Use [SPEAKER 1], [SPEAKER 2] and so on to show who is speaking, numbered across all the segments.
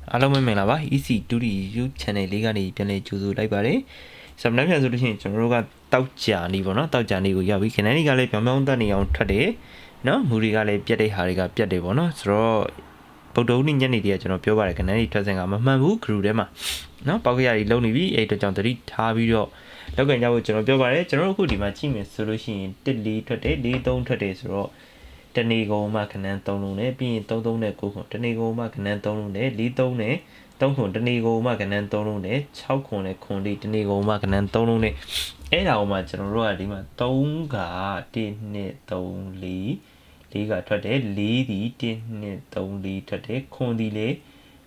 [SPEAKER 1] အားလုံးပဲမင်္ဂလာပါ EC 2D YouTube channel လေးကနေပြန်လည်ကြိုဆိုလိုက်ပါတယ်ဆိုတော့နောက်ပြန်ဆိုလို့ရှိရင်ကျွန်တော်တို့ကတောက်ကြနေပေါ့နော်တောက်ကြနေကိုရောက်ပြီခဏလေးကလည်းပြောင်းပြောင်းတက်နေအောင်ထွက်တယ်နော်မူတွေကလည်းပြတ်တဲ့ဟာတွေကပြတ်တယ်ပေါ့နော်ဆိုတော့ဗုဒ္ဓဦးနေ့ညနေတည်းကကျွန်တော်ပြောပါတယ်ခဏလေးထွက်စင်ကမမှန်ဘူး group ထဲမှာနော်ပေါက်ကြရည်လုံနေပြီအဲ့အတွက်ကြောင့်တတိထားပြီးတော့လောက်ကန်ကြဖို့ကျွန်တော်ပြောပါတယ်ကျွန်တော်တို့အခုဒီမှာကြည့်မယ်ဆိုလို့ရှိရင်1-4ထွက်တယ်4-3ထွက်တယ်ဆိုတော့တနေကုန်မှခဏန်း3လုံးနဲ့ပြီးရင်3-3နဲ့9ခုတနေကုန်မှခဏန်း3လုံးနဲ့4-3နဲ့3ခုတနေကုန်မှခဏန်း3လုံးနဲ့6ခုနဲ့ခွန်လေးတနေကုန်မှခဏန်း3လုံးနဲ့အဲ့ဒါကိုမှကျွန်တော်တို့ကဒီမှာ3က1 2 3 4ကထွက်တယ်4ဒီ1 2 3 4ထွက်တယ်ခွန်ဒီလ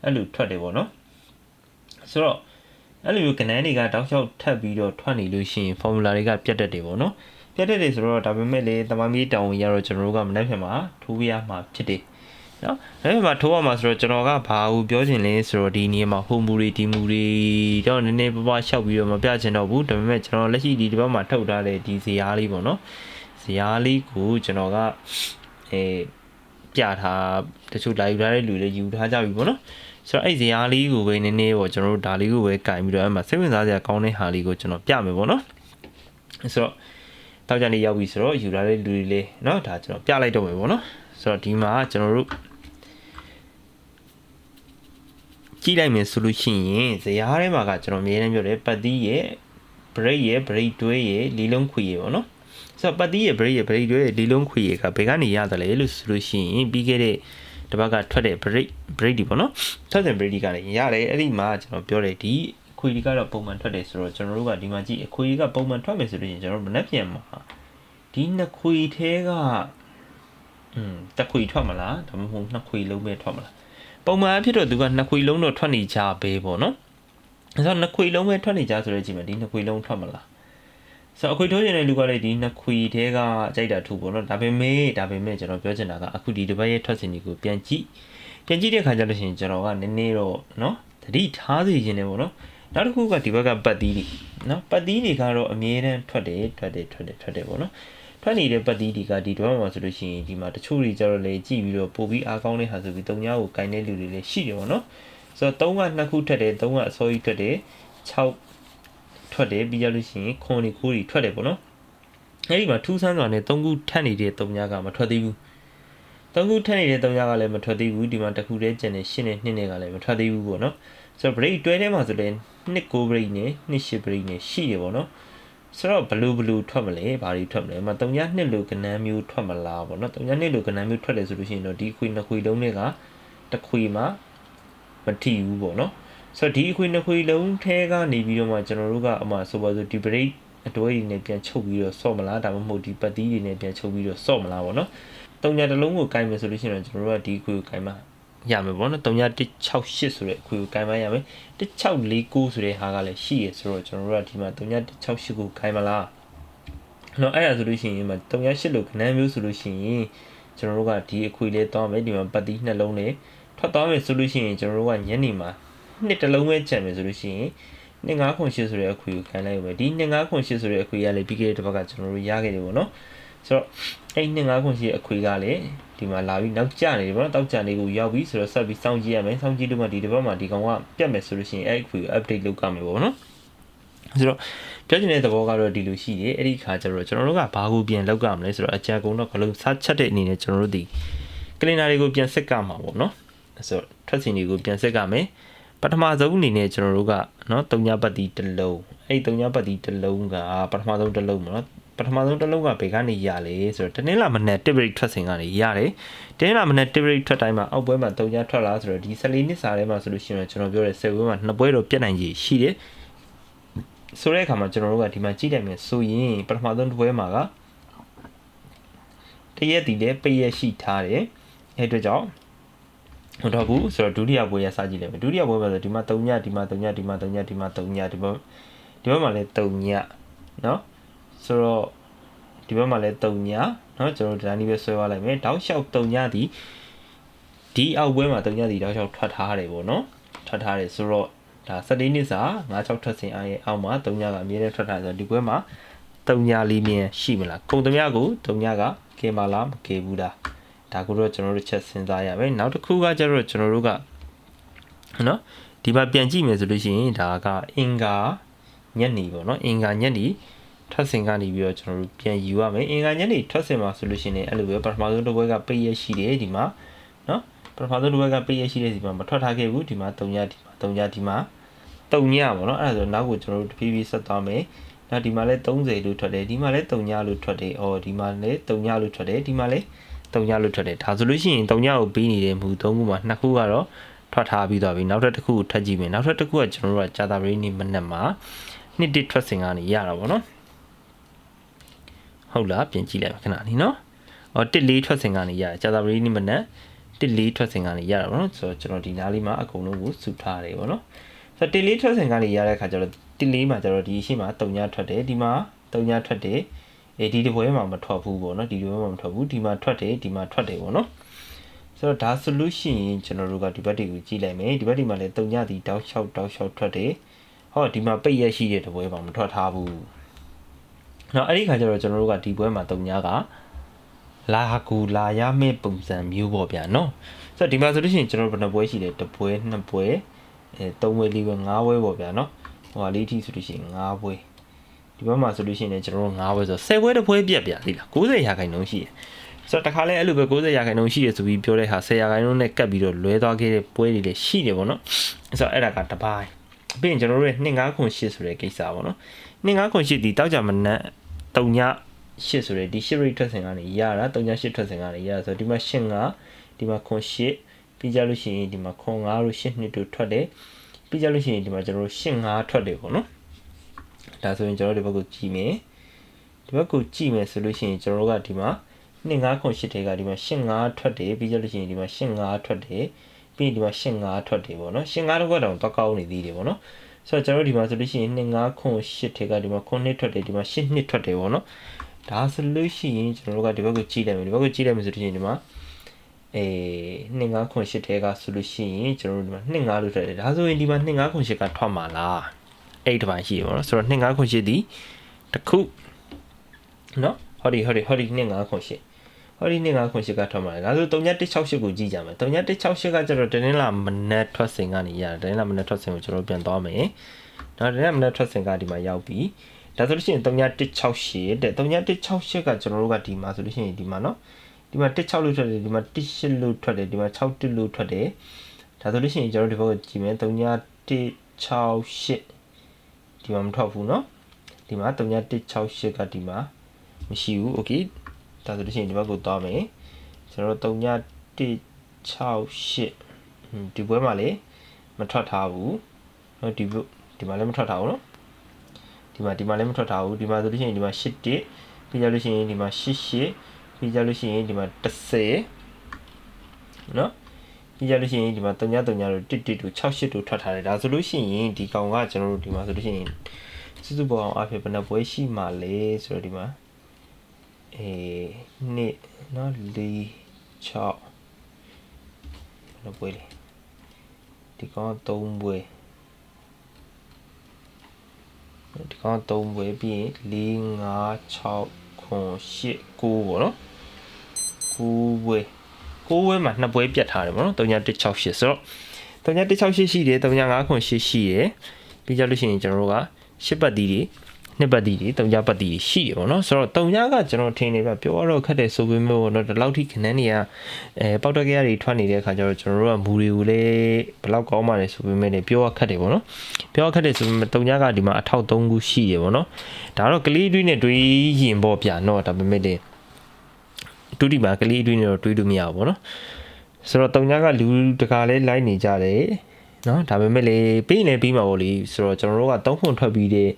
[SPEAKER 1] ေအဲ့လိုထွက်တယ်ပေါ့နော်ဆိုတော့အဲ့လိုမျိုးကဏ္ဍတွေကတောက်လျှောက်ထပ်ပြီးတော့ထွက်နေလို့ရှိရင် formula တွေကပြတ်တတ်တယ်ပေါ့နော်ပြတ်တတ်တယ်ဆိုတော့ဒါပေမဲ့လေတမမီးတောင်ဝင်ရတော့ကျွန်တော်တို့ကမနေ့ကမှထိုးပြရမှာဖြစ်တယ်နော်ဒါပေမဲ့ထိုးရမှာဆိုတော့ကျွန်တော်ကဘာကိုပြောချင်လဲဆိုတော့ဒီနေရာမှာဟိုမူတွေဒီမူတွေတော့နည်းနည်းပွားပွားလျှောက်ပြီးတော့မပြချင်တော့ဘူးဒါပေမဲ့ကျွန်တော်လက်ရှိဒီဘက်မှာထုတ်ထားတဲ့ဒီဇာတ်လေးပေါ့နော်ဇာတ်လေးကိုကျွန်တော်ကပြထားတချို့လာယူထားတဲ့လူတွေယူထားကြပြီပေါ့နော်ဆိုတော့အဲ့ဇာတ်လေးကိုပဲနည်းနည်းပေါ့ကျွန်တော်တို့ဒါလေးကိုပဲကင်ပြီးတော့အဲ့မှာစိတ်ဝင်စားစရာကောင်းတဲ့ဟာလေးကိုကျွန်တော်ပြမယ်ပေါ့နော်ဆိုတော့တောက်ကြနေရောက်ပြီဆိုတော့ယူလာတဲ့လူတွေလေးเนาะဒါကျွန်တော်ပြလိုက်တော့မယ်ပေါ့နော်ဆိုတော့ဒီမှာကျွန်တော်တို့ကြည့်လိုက်မယ်ဆိုလို့ရှိရင်ဇရာထဲမှာကကျွန်တော်အမြဲတမ်းပြောတယ်ပတ်သီးရဲ့ break ရဲ့ break တွဲရဲ့လီလုံးခွေရဲ့ပေါ့နော်ဆိုတော့ပတ်သီးရဲ့ break ရဲ့ break တွဲရဲ့လီလုံးခွေရဲ့ကဘယ်ကနေရတယ်လဲလို့ဆိုလို့ရှိရင်ပြီးခဲ့တဲ့တပတ်ကထွက်တဲ့ break ဒီပေါ့နော်ထွက်တဲ့ break ဒီကလည်းရတယ်အဲ့ဒီမှာကျွန်တော်ပြောတယ်ဒီအခွေဒီကတော့ပုံမှန်ထွက်တယ်ဆိုတော့ကျွန်တော်တို့ကဒီမှာကြည့်အခွေကပုံမှန်ထွက်မယ်ဆိုလို့ရှိရင်ကျွန်တော်တို့မနှက်ပြန်မှာဒီနှစ်ခွေထဲကတစ်ခွေထွက်မလားဒါမှမဟုတ်နှစ်ခွေလုံးပဲထွက်မလားပုံမှန်အဖြစ်တော့သူကနှစ်ခွေလုံးတော့ထွက်နေကြပဲပေါ့နော်အဲဆိုနှစ်ခွေလုံးပဲထွက်နေကြဆိုတဲ့အချိန်မှာဒီနှစ်ခွေလုံးထွက်မလားဆိုတော့အခွေထိုးရင်လည်းလူကလည်းဒီနှစ်ခွေထဲကကြိုက်တာထူပေါ့နော်ဒါပေမဲ့ကျွန်တော်ပြောချင်တာကအခုဒီတစ်ပတ်ရဲ့ထွက်စင်တွေကိုပြန်ကြည့်တဲ့ခါကျလို့ရှိရင်ကျွန်တော်ကနည်းနည်းတော့နော်သတိထားစီခြင်းတယ်ပေါ့နော်နောက်တစ်ခုကဒီဘက်ကပတ်သီးတွေနော်ပတ်သီးတွေကတော့အမြဲတမ်းထွက်တယ်ပေါ့နော်ထွက်နေတဲ့ပတ်သီးတွေကဒီတော့မှဆိုလို့ရှိရင်ဒီမှာတချို့တွေကျတော့လေကြည့်ပြီးတော့ပို့ပြီးအားကောင်းတဲ့ဟာဆိုပြီး3ညကိုကင်တဲ့လူတွေလည်းရှိတယ်ပေါ့နော်ဆိုတော့3က2ခုထွက်တယ်3ကအစောကြီးထွက်တယ်6ထွက်တယ်ပြီးရလို့ရှိရင်ခွန်9တွေထွက်တယ်ပေါ့နော်အဲ့ဒီမှာထူးဆန်းစွာနဲ့3ခုထပ်နေတဲ့3ညကမထွက်သေးဘူး3ခုထပ်နေတဲ့3ညကလည်းမထွက်သေးဘူးဒီမှာတစ်ခုတည်းကျန်တဲ့8နဲ့2နဲ့ကလည်းမထွက်သေးဘူးပေါ့နော်ဆိုတော့ break တွဲထဲမှာဆိုလည်း2 break နဲ့8 break နဲ့ရှိတယ်ပေါ့နော်ဆိုတော့ဘလူးထွက်မလဲဘာတွေထွက်မလဲမ3ည2လို့ကဏ္ဍမျိုးထွက်မလားပေါ့နော်3ည2လို့ကဏ္ဍမျိုးထွက်တယ်ဆိုလို့ရှိရင်တော့ဒီခွေ2ခွေလုံးတွေကတစ်ခွေမှာမထိဘူးပေါ့နော်ဆိုတော့ဒီခွေ2ခွေလုံးထဲကနေပြီးတော့မှကျွန်တော်တို့ကအမှဆိုပါစို့ဒီ break အတွဲတွေနဲ့ပြန်ချုပ်ပြီးတော့ဆော့မလားဒါမှမဟုတ်ဒီပတ်သီးတွေနဲ့ပြန်ချုပ်ပြီးတော့ဆော့မလားပေါ့နော်3ညတစ်လုံးကိုကင်မယ်ဆိုလို့ရှိရင်ကျွန်တော်တို့ကဒီခွေကိုကင်မှာရမယ်ပေါ့နော်3ည168ဆိုတဲ့အခွေကိုကင်မရမယ်1649ဆိုတဲ့ဟာကလည်းရှိရဆိုတော့ကျွန်တော်တို့ကဒီမှာ3ည168ကိုကင်မလားနော်အဲ့ဒါဆိုလို့ရှိရင်3ည8လို့ခဏမျိုးဆိုလို့ရှိရင်ကျွန်တော်တို့ကဒီအခွေလေးသွားမယ်ဒီမှာပတ်သီးနှလုံးလေးထွက်သွားမယ်ဆိုလို့ရှိရင်ကျွန်တော်တို့ကညနေမှာနှစ်တစ်လုံးပဲကျန်မယ်ဆိုလို့ရှိရင်2508ဆိုတဲ့အခွေကိုခံလိုက်ရမယ်ဒီ2508ဆိုတဲ့အခွေကလည်းပြီးခဲ့တဲ့တစ်ပတ်ကကျွန်တော်တို့ရခဲ့တယ်ပေါ့နော်ဆိုတော့အဲ့2508အခွေကလည်းဒီမှာလာပြီးနောက်ကျနေတယ်ပေါ့နော်တောက်ကျနေကိုရောက်ပြီဆိုတော့ဆက်ပြီးစောင့်ကြည့်ရမယ်စောင့်ကြည့်လို့မှဒီတစ်ပတ်မှာဒီကောင်ကပြတ်မယ်ဆိုလို့ရှိရင်အဲ့အခွေကို update လုပ်ကြမယ်ပေါ့နော်ဆိုတော့ပြောချင်တဲ့သဘောကတော့ဒီလိုရှိတယ်အဲ့ဒီခါကျတော့ကျွန်တော်တို့ကဘာကိုပြန်လောက်ကြမလဲဆိုတော့အကြံကုန်တော့ဂလုံးစားချက်တဲ့အနေနဲ့ကျွန်တော်တို့ဒီကလင်နာတွေကိုပြန်ဆက်ကမှာပေါ့နော်ဆိုတော့ထွက်စီတွေကိုပြန်ဆက်ကမယ်ပထမဆုံးအနေနဲ့ကျွန်တော်တို့ကနော်3ညပတ်တီတစ်လုံးအဲ့3ညပတ်တီတစ်လုံးကပထမဆုံးတစ်လုံးပေါ့နော်ပထမဆုံးတစ်လုံးကဘယ်ကနေရလဲဆိုတော့တနင်္လာမနေ့တစ် break ထွက်စဉ်ကနေရတယ်တနင်္လာမနေ့တစ် break ထွက်တိုင်းမှာအောက်ပွဲမှာ3ညထွက်လာဆိုတော့ဒီ14နှစ်စာထဲမှာဆိုလို့ရှိရင်ကျွန်တော်ပြောတဲ့10ပွဲမှာ2ပွဲတော့ပြတ်နိုင်ကြီးရှိတယ်ဆိုတဲ့အခါမှာကျွန်တော်တို့ကဒီမှာကြည့်လိုက်မယ်ဆိုရင်ပထမဆုံးတစ်ပွဲမှာကတရက်တည်လည်းပိတ်ရက်ရှိထားတယ်အဲ့အတွက်ကြောင့်ဟုတ်တော့ဘူးဆိုတော့ဒုတိယပွဲရစကြည့်လိုက်မယ်ဒုတိယပွဲမှာဆိုဒီမှာ3ညဒီမှာ3ညဒီမှာ3ညဒီမှာ3ညဒီဘက်မှာလည်း3ညနော်ဆိုတော့ဒီဘက်မှာလည်း3ညเนาะကျွန်တော်ဒီတိုင်းပဲဆွဲသွားလိုက်မယ်တောက်လျှောက်3ညဒီအောက်ပွဲမှာ3ညဒီတောက်လျှောက်ထွက်ထားတယ်ပေါ့နော်ထွက်ထားတယ်ဆိုတော့ဒါ14နှစ်စာ96ထွက်စင်အားရဲ့အောက်မှာ3ညကအမြဲတမ်းထွက်ထားဆိုတော့ဒီပွဲမှာ3ညလေးမြင်ရှိမလားကုန်3ညကို3ညကကဲမလားမကဲဘူးလားဒါကိုတော့ကျွန်တော်တို့ချက်စဉ်းစားရမယ်နောက်တစ်ခုကကျတော့ကျွန်တော်တို့က နော်ဒီမှာပြန်ကြည့်မယ်ဆိုလို့ရှိရင်ဒါကအင်္ဂါညက်နေပေါ့နော်အင်္ဂါညက်နေထွက်စဉ်ကနေပြီးတော့ကျွန်တော်တို့ပြန်ယူရမယ်အင်္ဂါညက်နေထွက်စဉ်မှာဆိုလို့ရှိရင်အဲ့လိုပဲပထမဆုံးတစ်ပွဲကပိတ်ရရှိတယ်ဒီမှာနော်ပထမဆုံးတစ်ပွဲကပိတ်ရရှိတဲ့ဒီမှာမထွက်ထားခဲ့ဘူးဒီမှာ3ညဒီမှာ3ညပေါ့နော်အဲ့ဒါဆိုနောက်ကိုကျွန်တော်တို့တဖြည်းဖြည်းဆက်သွားမယ်နောက်ဒီမှာလဲ30လို့ထွက်တယ်ဒီမှာလဲ3ညလို့ထွက်တယ်အော်ဒီမှာလဲ3ညလို့ထွက်တယ်ဒီမှာလဲ3ညလို့ထွက်တယ်ဒါဆိုလို့ရှိရင်3ညကိုပြီးနေတဲ့မူ3ခုမှာ2ခုကတော့ထွက်ထားပြီးသွားပြီနောက်တစ်ခုကိုထပ်ကြည့်မယ်နောက်တစ်ခုကကျွန်တော်တို့ကကြာတာပရိနိမနက်မှာနှစ်တစ်ထွက်စဉ်ကနေရတာပေါ့နော်ဟုတ်လားပြင်ကြည့်လိုက်ခဏလေးနော်အော်1 4ထွက်စဉ်ကနေရတယ်ကြာတာပရိနိမနက်1 4ထွက်စဉ်ကနေရတာပေါ့နော်ဆိုတော့ကျွန်တော်ဒီနားလေးမှာအကုန်လုံးကိုစုထားတယ်ပေါ့နော်ဆိုတော့1 4ထွက်စဉ်ကနေရတဲ့အခါကျတော့1 4မှာကျတော့ဒီရှိမှာ3ညထွက်တယ်ဒီမှာ3ညထွက်တယ်ဒီတစ်ပွဲမှာမထွက်ဘူးပေါ့နော်ဒီတစ်ပွဲမှာမထွက်ဘူးဒီမှာထွက်တယ်ဒီမှာထွက်တယ်ပေါ့နော်ဆိုတော့ဒါဆိုလို့ရှိရင်ကျွန်တော်တို့ကဒီဘက်တွေကိုကြည့်လိုက်မယ်ဒီဘက်ဒီမှာလည်း3ညတီတောက်လျှောက်ထွက်တယ်ဟောဒီမှာပိတ်ရရှိတဲ့တစ်ပွဲမှာမထွက်ထားဘူးနော်အဲ့ဒီခါကျတော့ကျွန်တော်တို့ကဒီပွဲမှာ3ညကလာကူလာရမယ့်ပုံစံမျိုးပေါ့ဗျာနော်ဆိုတော့ဒီမှာဆိုလို့ရှိရင်ကျွန်တော်တို့ဘယ်နှပွဲရှိလဲတစ်ပွဲနှစ်ပွဲ3ပွဲ4ပွဲ5ပွဲပေါ့ဗျာနော်ဟိုဟာလေးထိဆိုလို့ရှိရင်5ပွဲဒီဘက်မှာဆိုလို့ရှိရင်ကျွန်တော်တို့5ပွဲဆို10ပွဲတစ်ပွဲပြတ်ဗျာသိလား90%ရှိတယ်ဆိုတော့တခါလဲအဲ့လိုပဲ90%ရှိရဆိုပြီးပြောတဲ့ဟာ10%နဲ့ကတ်ပြီးတော့လွဲသွားခဲ့တဲ့ပွဲတွေလည်းရှိတယ်ပေါ့နော်ဆိုတော့အဲ့ဒါကတစ်ပိုင်းပြီးရင်ကျွန်တော်တို့ရဲ့2508ဆိုတဲ့ကိစ္စပေါ့နော်2508ဒီတောက်ကြမနက်3ည8ဆိုတဲ့ဒီ8 rate ထွက်စဉ်ကနေရတာ3ည8ထွက်စဉ်ကနေရတာဆိုတော့ဒီမှာ8ဒီမှာ8ပြီးကြလို့ရှိရင်ဒီမှာ9တို့8နှစ်တို့ထွက်တယ်ပြီးကြလို့ရှိရင်ဒီမှာကျွန်တော်တို့8ထွက်တယ်ပေါ့နော်ဒါဆိုရင်ကျွန်တော်တို့ဒီဘက်ကိုကြည့်မယ်ဒီဘက်ကိုကြည့်မယ်ဆိုလို့ရှိရင်ကျွန်တော်တို့ကဒီမှာ2508တွေကဒီမှာ85ထွက်တယ်ပြီးကြလို့ရှိရင်ဒီမှာ85ထွက်တယ်ပြီးဒီမှာ85ထွက်တယ်ပေါ့နော်85တော့ကတော့တောက်ကောင်းနေသေးတယ်ပေါ့နော်ဆိုတော့ကျွန်တော်တို့ဒီမှာဆိုလို့ရှိရင်2508တွေကဒီမှာ9ထွက်တယ်ဒီမှာ8ထွက်တယ်ပေါ့နော်ဒါဆိုလို့ရှိရင်ကျွန်တော်တို့ကဒီဘက်ကိုကြည့်လိုက်မယ်ဒီဘက်ကိုကြည့်လိုက်မယ်ဆိုလို့ရှိရင်ဒီမှာ2508ထဲကဆိုလို့ရှိရင်ကျွန်တော်တို့ဒီမှာ25လို့ထွက်တယ်ဒါဆိုရင်ဒီမှာ2508ကထွက်မှာလားအဲ့တစ်ပိုင်းရှိတယ်ပေါ့နော်ဆိုတော့2508ဒီတစ်ခုနော်ဟောဒီ2508ဟောဒီ2508ကထွက်မှာဒါဆို3168ကိုကြည့်ကြမယ်3168ကကျတော့တင်းလာမနက်ထွက်စဉ်ကနေရတယ်တင်းလာမနက်ထွက်စဉ်ကိုကျွန်တော်ပြန်သွားမယ်နော်တင်းလာမနက်ထွက်စဉ်ကဒီမှာရောက်ပြီဒါဆိုလို့ရှိရင်3168တဲ့3168ကကျွန်တော်တို့ကဒီမှာဆိုလို့ရှိရင်ဒီမှာနော်ဒီမှာ16လို့ထွက်တယ်ဒီမှာ18လို့ထွက်တယ်ဒီမှာ61လို့ထွက်တယ်ဒါဆိုလို့ရှိရင်ကျွန်တော်တို့ဒီဘက်ကိုကြည့်မယ်3168ဒီမှာမထွက်ဘူးနော်ဒီမှာ3168ကဒီမှာမရှိဘူးโอเคဒါဆိုလို့ရှိရင်ဒီဘက်ကိုသွားမယ်ကျွန်တော်တို့3168ဒီပွဲမှာလေမထွက်ထားဘူးเนาะဒီမှာလည်းမထွက်ထားဘူးเนาะဒီမှာလည်းမထွက်ထားဘူးဒီမှာဆိုလို့ရှိရင်ဒီမှာ81ပြီးကြလို့ရှိရင်ဒီမှာ88ပြီးကြလို့ရှိရင်ဒီမှာ10เนาะပြီးကြလို့ရှိရင်ဒီမှာ33တို့11တို့68တို့ထွက်ထားတယ်ဒါဆိုလို့ရှိရင်ဒီကောင်ကကျွန်တော်တို့ဒီမှာဆိုလို့ရှိရင်စုစုပေါင်းအဖြစ်ဘယ်နှပွဲရှိမှလဲဆိုတော့ဒီမှာနှစ်နော်4 6ဘယ်ပွဲလဲဒီကောင်3ပွဲဒီကောင်3ပွဲပြီးရင်4 5 6 9 8 9ပေါ့နော်9ပွဲမှာ2ပွဲပြတ်ထားတယ်ပေါ့နော်3168ဆိုတော့3168ရှိတယ်3508ရှိတယ်ပြီးကြလို့ရှိရင်ကျွန်တော်တို့က10ပတ်တီးတွေနှစ်ပတ်တီးတွေ3ပတ်တီးတွေရှိတယ်ပေါ့နော်ဆိုတော့3ကကျွန်တော်ထင်နေပြပြောတော့ခက်တယ်ဆိုပေမဲ့ပေါ့နော်ဒီလောက်ထိခဏနေရပေါက်တက်ကြရတွေထွက်နေတဲ့အခါကျတော့ကျွန်တော်တို့ကမူတွေကိုလည်းဘယ်လောက်ကောင်းပါလဲဆိုပေမဲ့လည်းပြောရခက်တယ်ပေါ့နော်ပြောရခက်တယ်ဆိုပေမဲ့3ကဒီမှာအထောက်3ခုရှိတယ်ပေါ့နော်ဒါတော့ကလေးတွေးနဲ့တွေးရင်ပေါ့ဗျာနော်ဒါပေမဲ့လည်းတူဒီမှာကလေးတွေးနေတော့တွေးလို့မရဘူးပေါ့နော်ဆိုတော့3ကလူတကာလဲလိုက်နေကြတယ်နော်ဒါပေမဲ့လည်းပြီးရင်လည်းပြီးမှာပေါ့လေဆိုတော့ကျွန်တော်တို့က3ခွန်ထွက်ပြီးတဲ့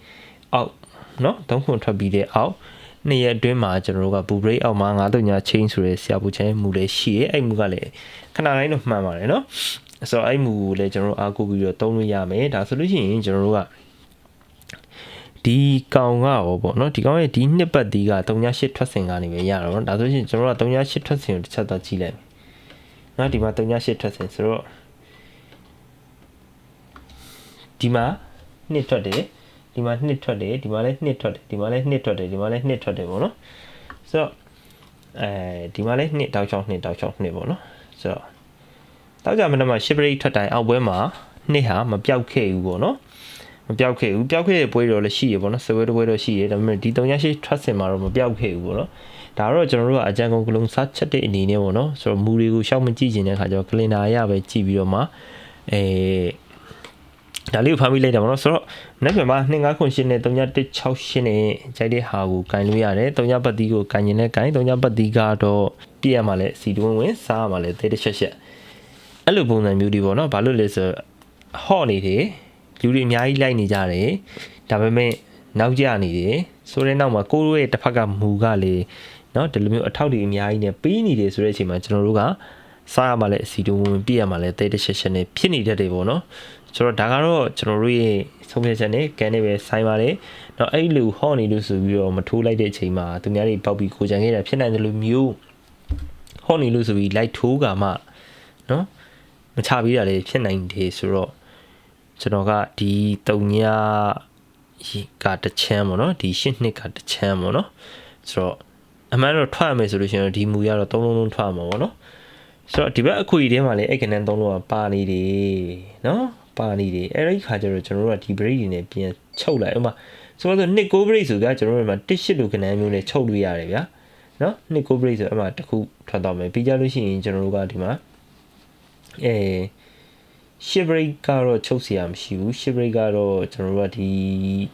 [SPEAKER 1] အောက်နော်3ခွန်ထွက်ပြီးတဲ့အောက်2ရက်အတွင်းမှာကျွန်တော်တို့ကဘူဘရိတ်အောက်မှာ9-3 chain ဆိုတဲ့ဆရာပူချမ်းမူလေးရှိရဲအဲ့မူကလည်းခဏတိုင်းတော့မှန်ပါတယ်နော်ဆိုတော့အဲ့မူကိုလည်းကျွန်တော်တို့အားကိုးပြီးတော့သုံးလို့ရမယ်ဒါဆိုလို့ရှိရင်ကျွန်တော်တို့ကဒီကောင်ကရောပေါ့နော်ဒီကောင်ရဲ့ဒီနှစ်ပတ်ဒီက38ထွက်စဉ်ကနေပဲရတော့နော်ဒါဆိုရင်ကျွန်တော်တို့က38ထွက်စဉ်ကိုတစ်ချက်တော့ကြည့်လိုက်မယ်နော်ဒီမှာ38ထွက်စဉ်ဆိုတော့ဒီမှာနှစ်ထွက်တယ်ဒီမှာနှစ်ထွက်တယ်ဒီမှာလည်းနှစ်ထွက်တယ်ဒီမှာလည်းနှစ်ထွက်တယ်ဒီမှာလည်းနှစ်ထွက်တယ်ပေါ့နော်ဆိုတော့ဒီမှာလည်းနှစ်တောက်ချောင်းနှစ်ပေါ့နော်ဆိုတော့တောက်ကြမနက်မှာ10 break ထွက်တိုင်းအောက်ပွဲမှာ နှစ်ဟာမပြောက်ခဲ့ဘူးပေါ့နော်မပြောက်ခဲ့ဘူးပျောက်ခဲ့တဲ့ပွဲတော်လည်းရှိရပေါ့နော်စပွဲတစ်ပွဲတော့ရှိတယ်ဒါပေမဲ့ဒီ3-8 trust မှာတော့မပြောက်ခဲ့ဘူးပေါ့နော်ဒါတော့ကျွန်တော်တို့ကအကြံကုန်ကလုံးစားချက်တဲ့အနေနဲ့ပေါ့နော်ဆိုတော့မူတွေကိုရှောက်မကြည့်ချင်တဲ့ခါကျတော့ကလင်ဒါရပဲကြည့်ပြီးတော့မှဒါလေးကိုဖမ်းပြီးလိုက်တာပေါ့နော်ဆိုတော့နောက်ပြန်မှာ2998နဲ့3168နဲ့ကြိုက်တဲ့ဟာကိုကင်လို့ရတယ်3ပတ်တီးကိုကင်ရင်လည်းကင်3ပတ်တီးကတော့ပြည့်ရမှာလဲစီတွင်းဝင်စားရမှာလဲတဲတစ်ချက်အဲ့လိုပုံစံမျိုးတွေပေါ့နော်ဘာလို့လဲဆိုဟော့နေတယ်လူတွေအများကြီးလိုက်နေကြတယ်ဒါပေမဲ့နောက်ကျနေတယ်ဆိုတဲ့နောက်မှာကိုယ့်ရဲ့တစ်ဖက်ကမူကလေနော်ဒီလိုမျိုးအထောက်တွေအများကြီးနဲ့ပေးနေတယ်ဆိုတဲ့အချိန်မှာကျွန်တော်တို့ကစားရမှာလဲစီတွင်းဝင်ပြည့်ရမှာလဲတဲတစ်ချက်နဲ့ဖြစ်နေတတ်တယ်ပေါ့နော်ဆိုတော့ဒါကတော့ကျွန်တော်တို့ရဲ့ဆုံးဖြတ်ချက်နဲ့ကန်နေပဲဆိုင်ပါတယ်။တော့အဲ့လိုဟော့နေလို့ဆိုပြီးတော့မထိုးလိုက်တဲ့အချိန်မှာသူများတွေပေါက်ပြီးကိုကြံခဲ့တာဖြစ်နိုင်တယ်လို့မျိုးဟော့နေလို့ဆိုပြီးလိုက်ထိုးကမှနော်မချပေးတာလည်းဖြစ်နိုင်တယ်ဆိုတော့ကျွန်တော်ကဒီ3ညကတချမ်းပေါ့နော်ဒီ8နှစ်ကတချမ်းပေါ့နော်ဆိုတော့အမှန်တော့ထွက်ရမယ်ဆိုလို့ရှိရင်ဒီမူရတော့3လုံးထွက်မှာပေါ့နော်ဆိုတော့ဒီဘက်အခွေထဲမှာလည်းအဲ့ကနန်း3လုံးကပါနေတယ်နော်ပါနေတယ်အဲ့ဒီခါကျတော့ကျွန်တော်တို့ကဒီ break တွေနဲ့ပြန်ချုပ်လိုက်ဥပမာဆိုတော့နှစ်9 break ဆိုကြကျွန်တော်တို့က1-8လိုကဏ္ဍမျိုးနဲ့ချုပ်လို့ရတယ်ဗျာနော်နှစ်9 break ဆိုအဲ့မှာတစ်ခုထွက်တော့မယ်ပြီးကြလို့ရှိရင်ကျွန်တော်တို့ကဒီမှာ10 break ကတော့ချုပ်เสียမရှိဘူး10 break ကတော့ကျွန်တော်တို့ကဒီ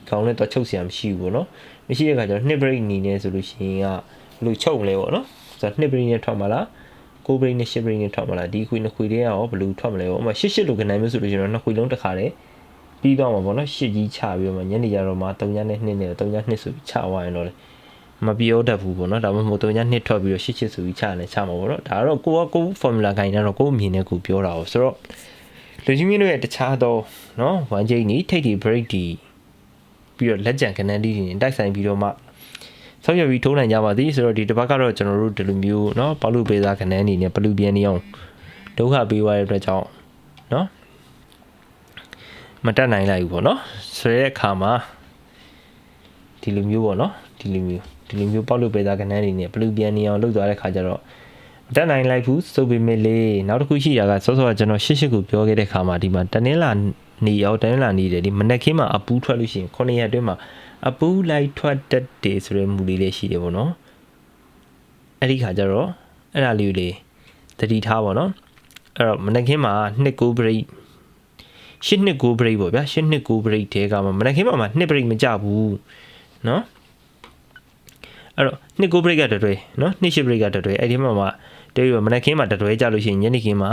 [SPEAKER 1] ခေါင်းနဲ့တော့ချုပ်เสียမရှိဘူးပေါ့နော်မရှိတဲ့ခါကျတော့2 break အနေနဲ့ဆိုလို့ရှိရင်ကဘယ်လိုချုပ်မလဲပေါ့နော်ဆိုတော့2 break နဲ့ထွက်မှာလား9 break နဲ့10 break နဲ့ထွက်မလားဒီခွေနှစ်ခွေတည်းရောဘယ်လိုထွက်မလဲပေါ့ဥပမာ8လိုကဏ္ဍမျိုးဆိုလို့ကျွန်တော်နှစ်ခွေလုံးတစ်ခါတည်းပြီးတော့မှာပေါ့နော်8ကြီးချပြီးတော့မှညနေကြတော့မှ3ညနဲ့2နဲ့3ည2ဆိုပြီးချသွားရင်တော့လေမပြောတတ်ဘူးပေါ့နော်ဒါမှမဟုတ်3ည2ထွက်ပြီးတော့8ဆိုပြီးချတယ်ချမှာပေါ့နော်ဒါတော့ကို formula ခိုင်းတာတော့ကိုအမြင်နဲ့ကိုပြောတာ哦ဆိုတော့လူကြီးမျိုးရဲ့တခြားတော့နော်1 chain နီထိတ်တီ break တီပြီးတော့လက်ကြံကဏ္ဍလေးတွေနဲ့တိုက်ဆိုင်ပြီးတော့မှဆောက်ရပြီးထိုးနိုင်ကြပါသည်ဆိုတော့ဒီတစ်ပတ်ကတော့ကျွန်တော်တို့ဒီလိုမျိုးเนาะပေါလုပေးစားခဏန်းနေနဲ့ဘလူးပြန်နေအောင်ဒုက္ခပေးသွားတဲ့အတွက်ကြောင့်เนาะမတက်နိုင်လိုက်ဘူးပေါ့เนาะဆိုတဲ့အခါမှာဒီလိုမျိုးပေါ့เนาะဒီလိုမျိုးပေါလုပေးစားခဏန်းနေနဲ့ဘလူးပြန်နေအောင်လုပ်သွားတဲ့ခါကျတော့မတက်နိုင်လိုက်ဘူးဆိုပေမဲ့လေနောက်တစ်ခုရှိတာကစောစောကကျွန်တော်88ကိုပြောခဲ့တဲ့ခါမှာဒီမှာတနင်္လာနေ့ရောတနင်္လာနေ့တယ်ဒီမနက်ခင်းမှာအပူးထွက်လို့ရှိရင်9ရက်အတွင်းမှာအပူလိုက်ထွက်တတ်တယ်ဆိုတဲ့မူလေးလေးရှိတယ်ပေါ့နော်အဲ့ဒီခါကျတော့အဲ့ဒါလေးလေးသတိထားပါတော့အဲ့တော့မနက်ခင်းမှာ2-9 break 8-9 break ပေါ့ဗျာ8-9 break တဲကမှမနက်ခင်းမှာ2 break မကြဘူးနော်အဲ့တော့2-9 break ကတတွဲနော်2-8 break ကတတွဲအဲ့ဒီမှာတဲရမနက်ခင်းမှာတတွဲကြလို့ရှိရင်ညနေခင်းမှာ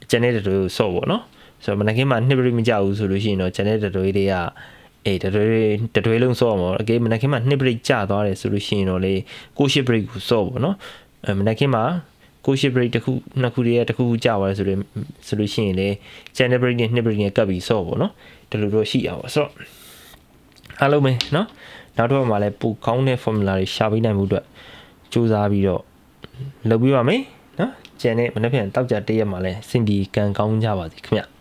[SPEAKER 1] ကျန်တဲ့တတွဲကိုဆော့ပေါ့နော်ဆိုတော့မနက်ခင်းမှာ2 break မကြဘူးဆိုလို့ရှိရင်တော့ကျန်တဲ့တတွဲတွေကတတွဲလုံးဆော့မှာโอเคမနက်ခင်းမှာ2 break ကျသွားတယ်ဆိုလို့ရှိရင်တော့လေ6 break ကိုဆော့ပေါ့နော်မနက်ခင်းမှာ6 break တစ်ခုနှစ်ခုတည်းတစ်ခုကျသွားတယ်ဆိုလို့ရှိရင်လေ channel break နဲ့2 break နဲ့ကပ်ပြီးဆော့ပေါ့နော်ဒီလိုတော့ရှိအောင်ဆိုတော့အားလုံးပဲနော်နောက်တော့မှလည်းပိုကောင်းတဲ့ formula တွေရှာပေးနိုင်မှုအတွက်စူးစမ်းပြီးတော့လုပ်ပြပါမယ်နော်ကျန်တဲ့မနေ့ပြန်တောက်ကြတရက်မှာလည်းစင်ဒီကန်ကောင်းကြပါစေခင်ဗျ